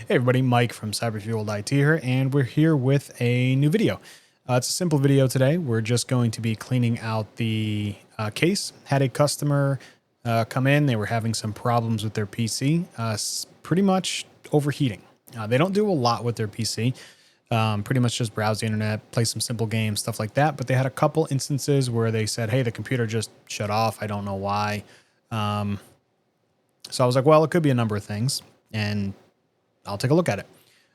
Hey everybody, Mike from Cyberfueled IT here, and we're here with a new video. It's a simple video today. We're just going to be cleaning out the case. Had a customer come in. They were having some problems with their PC, pretty much overheating. They don't do a lot with their PC. Pretty much just browse the internet, play some simple games, stuff like that. But they had a couple instances where they said, hey, the computer just shut off. I don't know why. So I was like, well, it could be a number of things, and I'll take a look at it.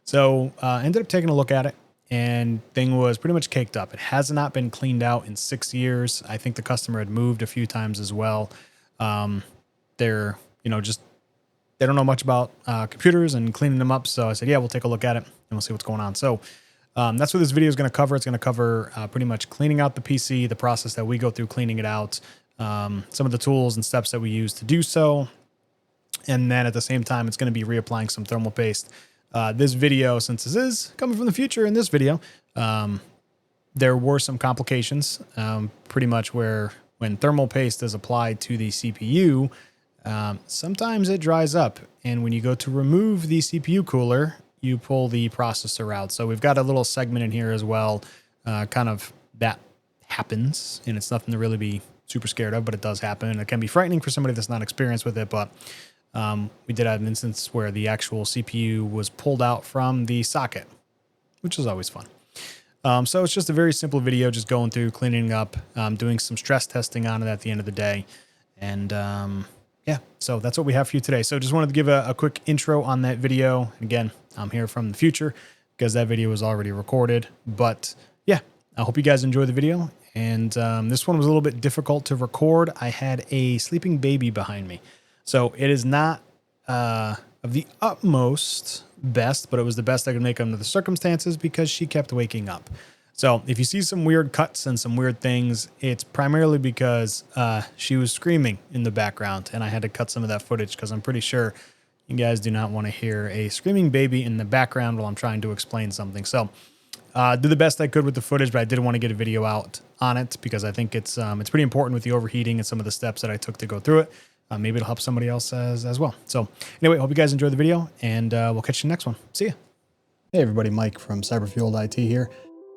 So ended up taking a look at it, and thing was pretty much caked up. It has not been cleaned out in 6 years. I think the customer had moved a few times as well. They're, just, they don't know much about computers and cleaning them up. So I said, yeah, we'll take a look at it and we'll see what's going on. So that's what this video is going to cover. It's going to cover pretty much cleaning out the PC, the process that we go through cleaning it out, some of the tools and steps that we use to do so. And then at the same time, it's going to be reapplying some thermal paste. This video, since this is coming from the future in this video, there were some complications, pretty much where when thermal paste is applied to the CPU, sometimes it dries up. And when you go to remove the CPU cooler, you pull the processor out. So we've got a little segment in here as well, kind of that happens. And it's nothing to really be super scared of, but it does happen. And it can be frightening for somebody that's not experienced with it, but we did have an instance where the actual CPU was pulled out from the socket, which is always fun. So it's just a very simple video, just going through, cleaning up, doing some stress testing on it at the end of the day. And yeah, so that's what we have for you today. So just wanted to give a quick intro on that video. Again, I'm here from the future because that video was already recorded. But yeah, I hope you guys enjoy the video. And this one was a little bit difficult to record. I had a sleeping baby behind me. So it is not of the utmost best, but it was the best I could make under the circumstances because she kept waking up. So if you see some weird cuts and some weird things, it's primarily because she was screaming in the background, and I had to cut some of that footage because I'm pretty sure you guys do not want to hear a screaming baby in the background while I'm trying to explain something. So did the best I could with the footage, but I did want to get a video out on it because I think it's pretty important with the overheating and some of the steps that I took to go through it. Maybe it'll help somebody else as well. So anyway, hope you guys enjoyed the video, and we'll catch you next one. See ya. Hey everybody, Mike from Cyberfueled IT here,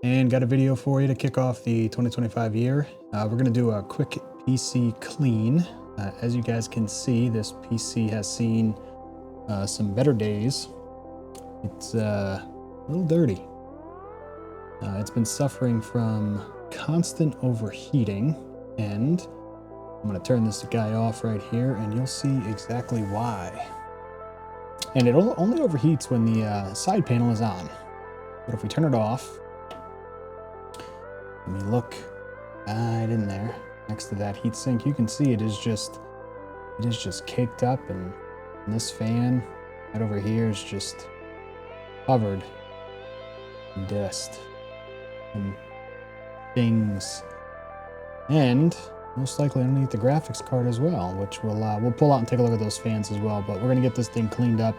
and got a video for you to kick off the 2025 year. We're going to do a quick PC clean. As you guys can see, this PC has seen some better days. It's a little dirty. It's been suffering from constant overheating, and I'm going to turn this guy off right here, and you'll see exactly why. And it only overheats when the side panel is on. But if we turn it off, let me look right in there next to that heat sink, you can see it is just caked up, and this fan right over here is just covered in dust and things. And most likely underneath the graphics card as well, which we'll pull out and take a look at those fans as well. But we're gonna get this thing cleaned up.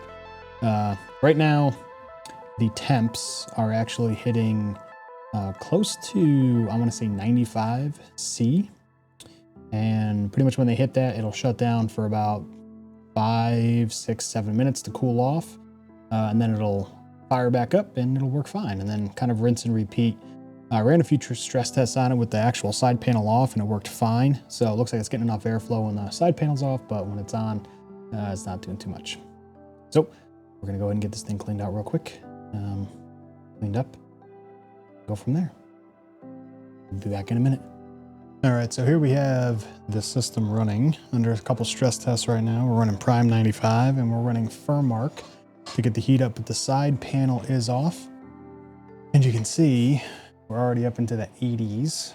Right now, the temps are actually hitting close to, I want to say 95 C, and pretty much when they hit that, it'll shut down for about 5, 6, 7 minutes to cool off, and then it'll fire back up and it'll work fine, and then kind of rinse and repeat. I ran a few stress tests on it with the actual side panel off, and it worked fine. So it looks like it's getting enough airflow when the side panel's off, but when it's on, it's not doing too much. So we're gonna go ahead and get this thing cleaned out real quick. Cleaned up, go from there. We'll be back in a minute. All right, so here we have the system running under a couple stress tests right now. We're running Prime 95 and we're running Firmark to get the heat up, but the side panel is off. And you can see we're already up into the 80s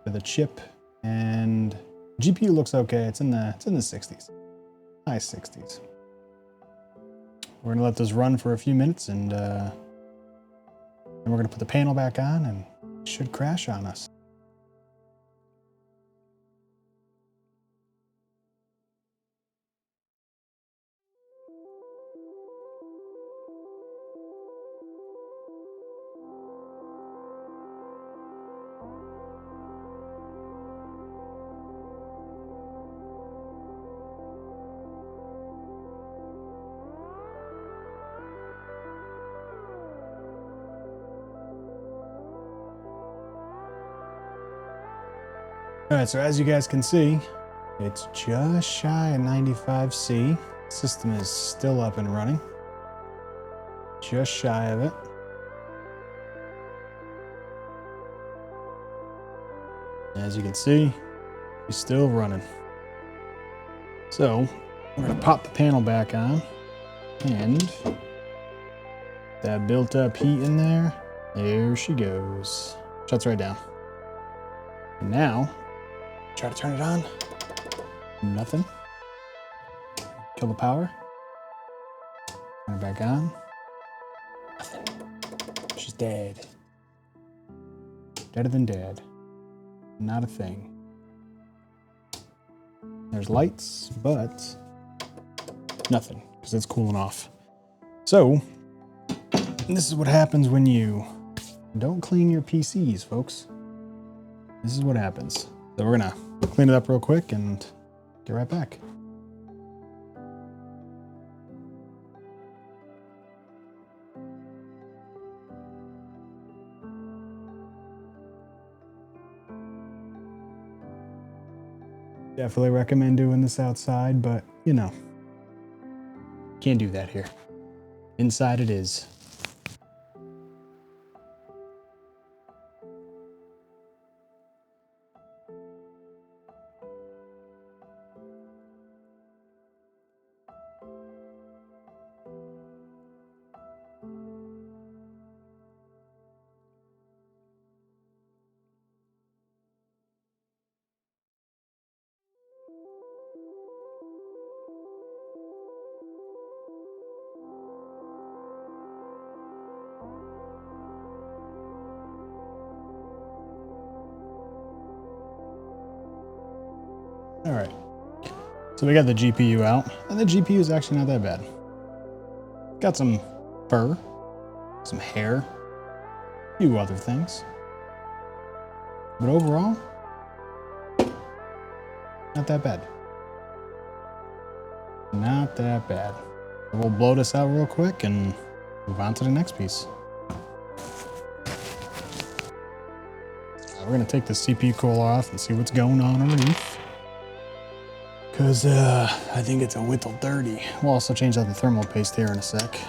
for the chip, and GPU looks okay. It's in the 60s, high 60s. We're gonna let this run for a few minutes, and then we're gonna put the panel back on, and it should crash on us. All right, so as you guys can see, it's just shy of 95C. System is still up and running. Just shy of it. As you can see, it's still running. So we're gonna pop the panel back on, and that built up heat in there she goes. Shuts right down. And now, try to turn it on. Nothing. Kill the power. Turn it back on. Nothing. She's dead. Deader than dead. Not a thing. There's lights, but nothing, because it's cooling off. So, this is what happens when you don't clean your PCs, folks. This is what happens. So we're gonna clean it up real quick and get right back. Definitely recommend doing this outside, but you know, can't do that here. Inside it is. All right, so we got the GPU out, and the GPU is actually not that bad. Got some fur, some hair, a few other things. But overall, not that bad. Not that bad. We'll blow this out real quick and move on to the next piece. We're gonna take the CPU coil off and see what's going on underneath. Cause I think it's a little dirty. We'll also change out the thermal paste here in a sec.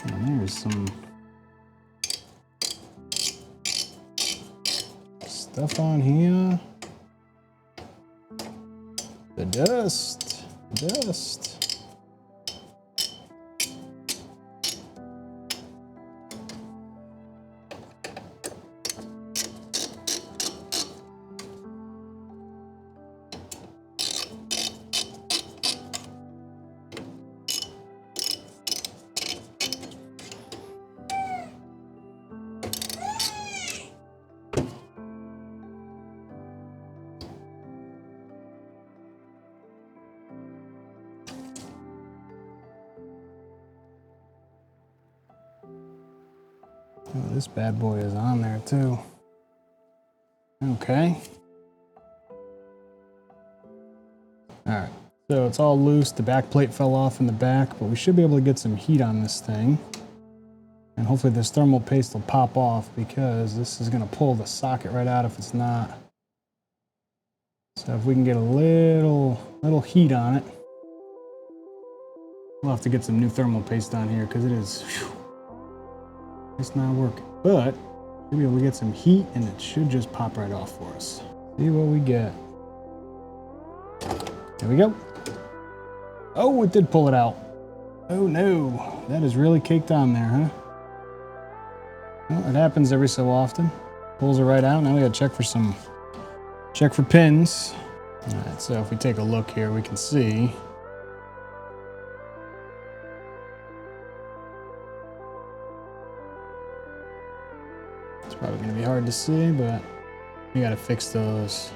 And there's some stuff on here. The dust. Oh, this bad boy is on there too. Okay. All right, so it's all loose. The back plate fell off in the back, but we should be able to get some heat on this thing. And hopefully this thermal paste will pop off, because this is gonna pull the socket right out if it's not. So if we can get a little heat on it, we'll have to get some new thermal paste on here, because it is, it's not working. But we'll be able to get some heat and it should just pop right off for us. See what we get. There we go. Oh, it did pull it out. Oh no, that is really caked on there, huh? Well, it happens every so often. Pulls it right out. Now we gotta check for pins. All right, so if we take a look here, we can see. It's probably gonna be hard to see, but we gotta fix those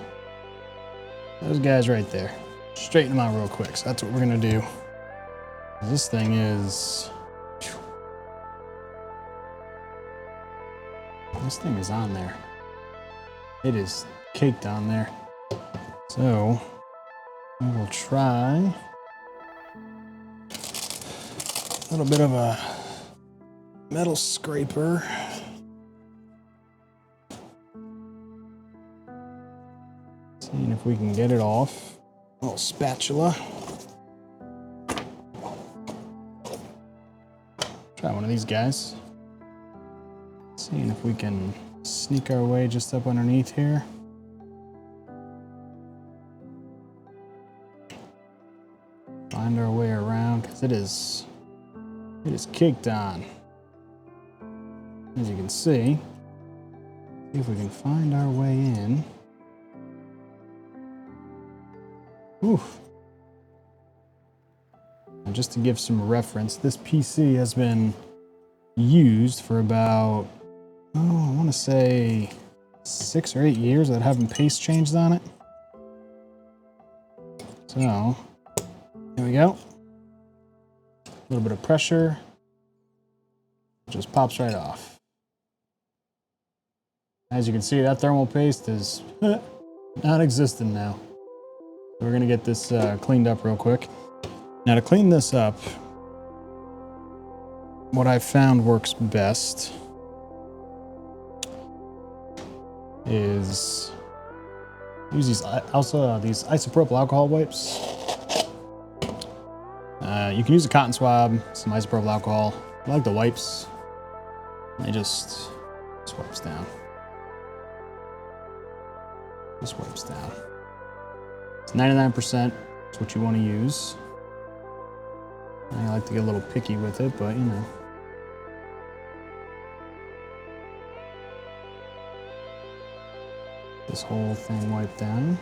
guys right there. Straighten them out real quick. So that's what we're gonna do. This thing is on there. It is caked on there. So We will try a little bit of a metal scraper. Seeing if we can get it off. A little spatula. Try one of these guys. Seeing if we can sneak our way just up underneath here. Find our way around, because it is caked on. As you can see if we can find our way in. Oof. And just to give some reference, this PC has been used for about, I want to say 6 or 8 years without having paste changed on it. So, there we go. A little bit of pressure. It just pops right off. As you can see, that thermal paste is non-existent now. So we're gonna get this cleaned up real quick. Now to clean this up, what I found works best is use these isopropyl alcohol wipes. You can use a cotton swab, some isopropyl alcohol. I like the wipes. They just wipes down. Just wipes down. It's 99%. That's what you want to use. I like to get a little picky with it, but you know. This whole thing wiped down.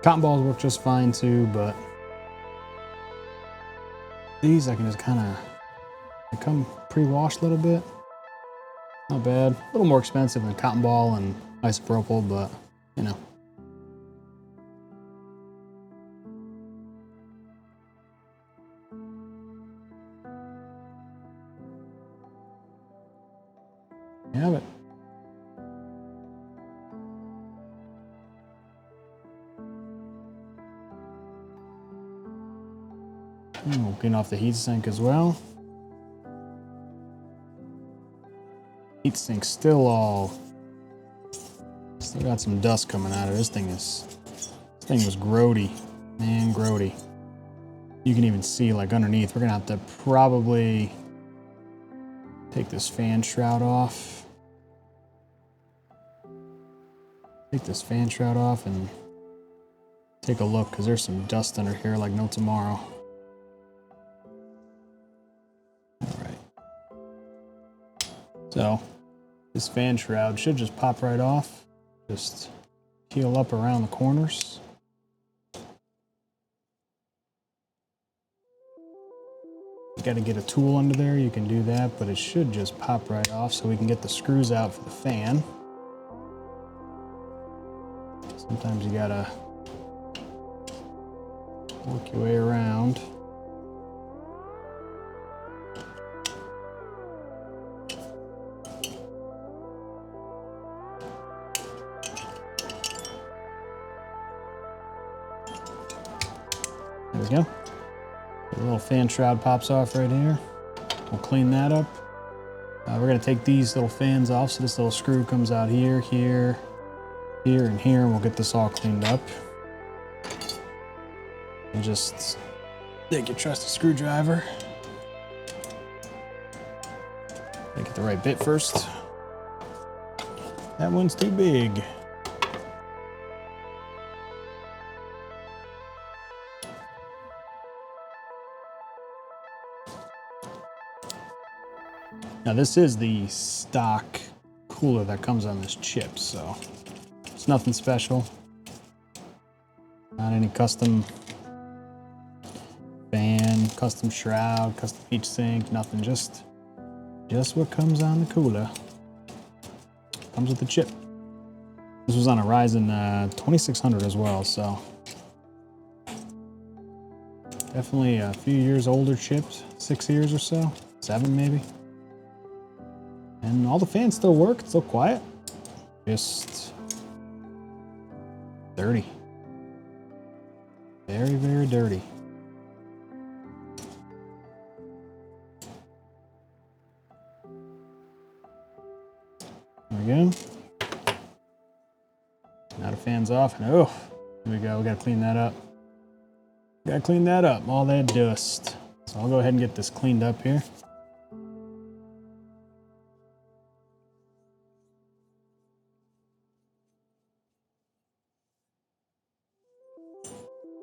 Cotton balls work just fine too, but these I can just kind of, they come pre-washed a little bit. Not bad. A little more expensive than cotton ball and isopropyl, but you know. You have it. We'll clean off the heatsink as well. Heatsink still got some dust coming out of it. This thing was grody, man, grody. You can even see like underneath. We're gonna have to probably take this fan shroud off. Take this fan shroud off and take a look, because there's some dust under here like no tomorrow. So this fan shroud should just pop right off. Just peel up around the corners. You got to get a tool under there, you can do that, but it should just pop right off so we can get the screws out for the fan. Sometimes you gotta work your way around. There we go. The little fan shroud pops off right here. We'll clean that up. We're gonna take these little fans off, so this little screw comes out here, here, here, and here, and we'll get this all cleaned up. And just take your trusty screwdriver. Get the right bit first. That one's too big. Now this is the stock cooler that comes on this chip, so it's nothing special. Not any custom fan, custom shroud, custom heatsink, nothing, just what comes on the cooler. Comes with the chip. This was on a Ryzen 2600 as well, so definitely a few years older chips, 6 years or so, 7 maybe. And all the fans still work, it's still quiet. Just Dirty. Very, very dirty. There we go. Now the fan's off, and oh, here we go. We gotta clean that up. Gotta clean that up, all that dust. So I'll go ahead and get this cleaned up here.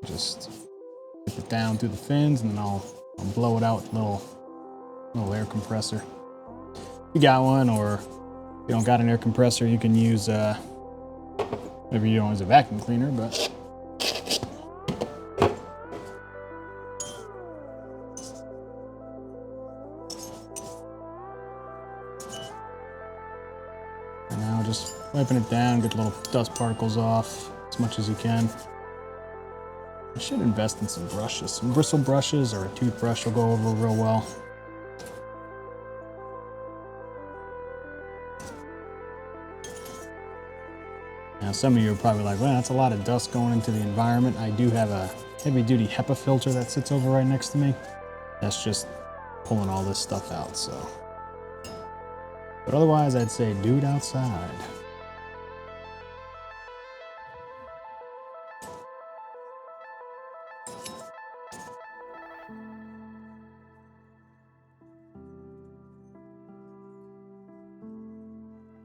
Just dip it down through the fins, and then I'll blow it out with a little air compressor. If you got one, or if you don't got an air compressor, you can use maybe you don't use a vacuum cleaner, but and now just wiping it down, get the little dust particles off as much as you can. I should invest in some brushes. Some bristle brushes or a toothbrush will go over real well. Now, some of you are probably like, well, that's a lot of dust going into the environment. I do have a heavy-duty HEPA filter that sits over right next to me. That's just pulling all this stuff out, so. But otherwise, I'd say do it outside.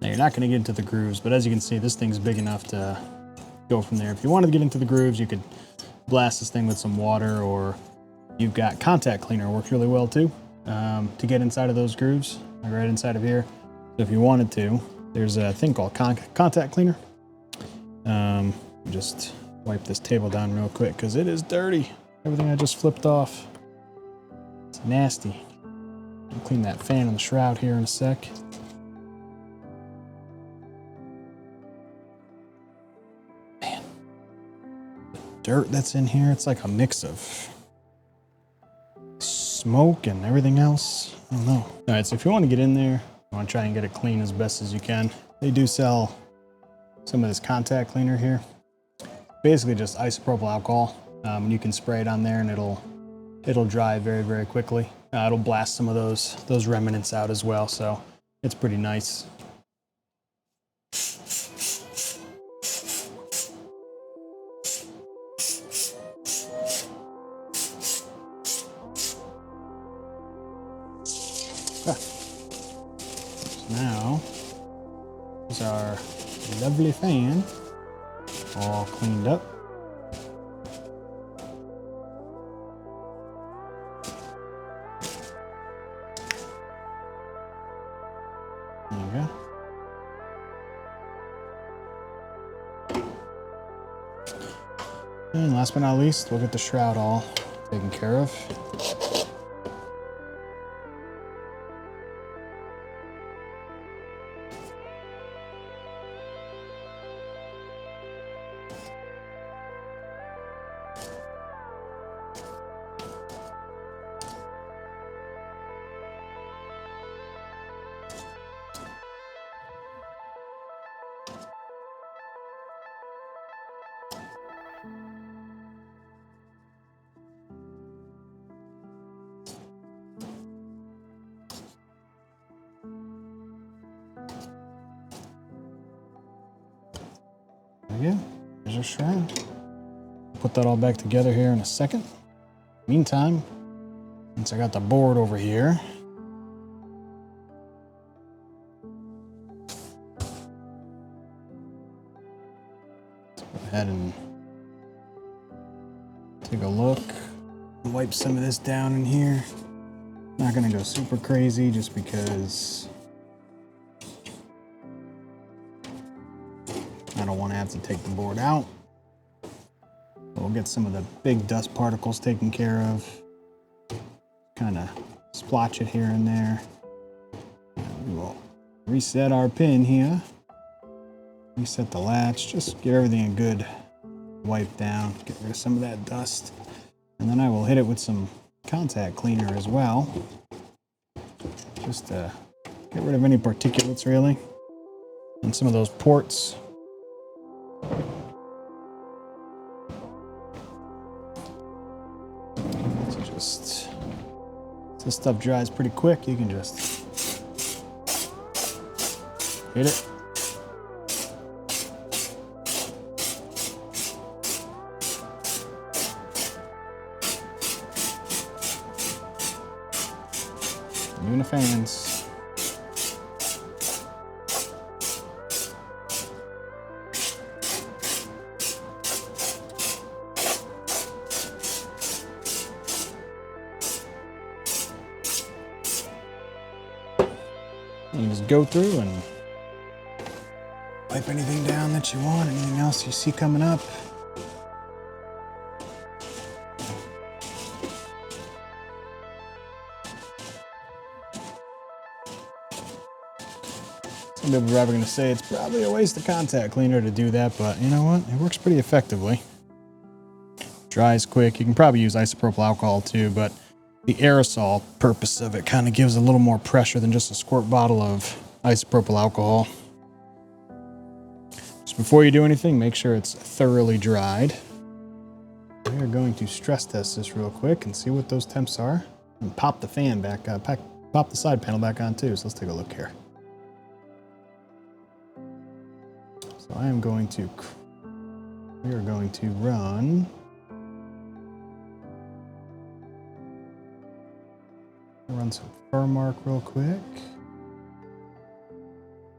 Now, you're not going to get into the grooves, but as you can see, this thing's big enough to go from there. If you wanted to get into the grooves, you could blast this thing with some water, or you've got contact cleaner, works really well too, to get inside of those grooves, like right inside of here. So if you wanted to, there's a thing called contact cleaner. Just wipe this table down real quick because it is dirty. Everything I just flipped off. It's nasty. I'll clean that fan and the shroud here in a sec. Man, the dirt that's in here, it's like a mix of smoke and everything else. I don't know. All right, so if you want to get in there, you want to try and get it clean as best as you can. They do sell some of this contact cleaner here. Basically just isopropyl alcohol. You can spray it on there and it'll dry very, very quickly. It'll blast some of those remnants out as well, so it's pretty nice. So now, is our lovely fan all cleaned up. There we go. And last but not least, we'll get the shroud all taken care of. There we go. There's our shroud. Put that all back together here in a second. Meantime, since I got the board over here, let's go ahead and take a look. Wipe some of this down in here. Not gonna go super crazy just because I don't want to have to take the board out. We'll get some of the big dust particles taken care of. Kind of splotch it here and there. And we will reset our pin here. Reset the latch. Just get everything a good wipe down. Get rid of some of that dust. And then I will hit it with some contact cleaner as well. Just to get rid of any particulates really. And some of those ports. just, this stuff dries pretty quick. You can just hit it. Even the fans. You just go through and wipe anything down that you want, anything else you see coming up. Some people are probably going to say it's probably a waste of contact cleaner to do that, but you know what? It works pretty effectively. Dries quick. You can probably use isopropyl alcohol too, but the aerosol purpose of it kind of gives a little more pressure than just a squirt bottle of isopropyl alcohol. Just before you do anything, make sure it's thoroughly dried. We are going to stress test this real quick and see what those temps are. And pop the fan back, pop the side panel back on too. So let's take a look here. So I am going to, we are going to run some Furmark real quick.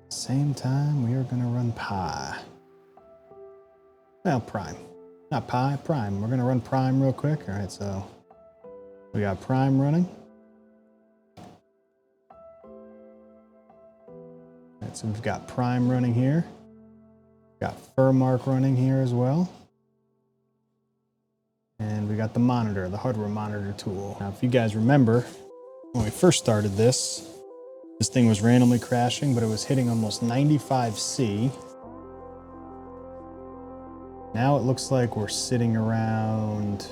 Same time, we are going to run Pi. Well, Prime. Not Pi, Prime. We're going to run Prime real quick. All right, so we got Prime running. All right, so we've got Prime running here. Got Furmark running here as well. And we got the monitor, the hardware monitor tool. Now, if you guys remember, when we first started this thing was randomly crashing, but it was hitting almost 95C. Now it looks like we're sitting around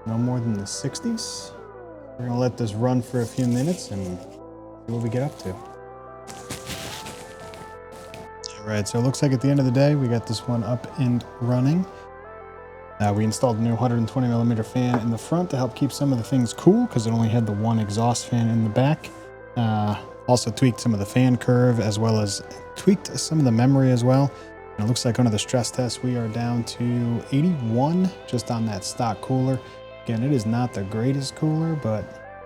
no more than the 60s. We're gonna let this run for a few minutes and see what we get up to. All right, so it looks like at the end of the day, we got this one up and running. We installed a new 120 millimeter fan in the front to help keep some of the things cool because it only had the one exhaust fan in the back. Also tweaked some of the fan curve as well as tweaked some of the memory as well. And it looks like under the stress test, we are down to 81 just on that stock cooler. Again, it is not the greatest cooler, but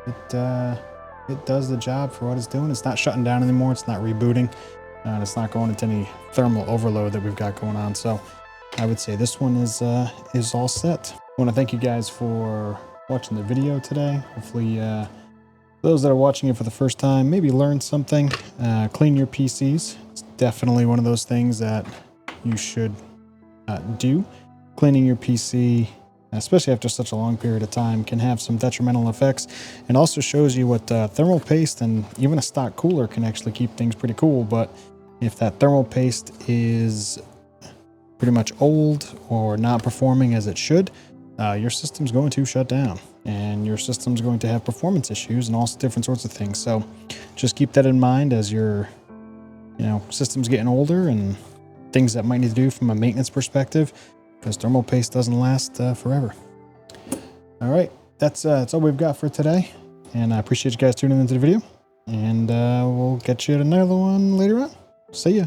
it does the job for what it's doing. It's not shutting down anymore. It's not rebooting. And it's not going into any thermal overload that we've got going on. So I would say this one is all set. I want to thank you guys for watching the video today. Hopefully those that are watching it for the first time maybe learned something. Clean your PCs. It's definitely one of those things that you should do. Cleaning your PC, especially after such a long period of time, can have some detrimental effects, and also shows you what thermal paste and even a stock cooler can actually keep things pretty cool. But if that thermal paste is pretty much old or not performing as it should, your system's going to shut down and your system's going to have performance issues and all different sorts of things. So just keep that in mind as your system's getting older and things that might need to do from a maintenance perspective, because thermal paste doesn't last forever. All right, that's all we've got for today, and I appreciate you guys tuning into the video, and we'll get you at another one later on. See ya.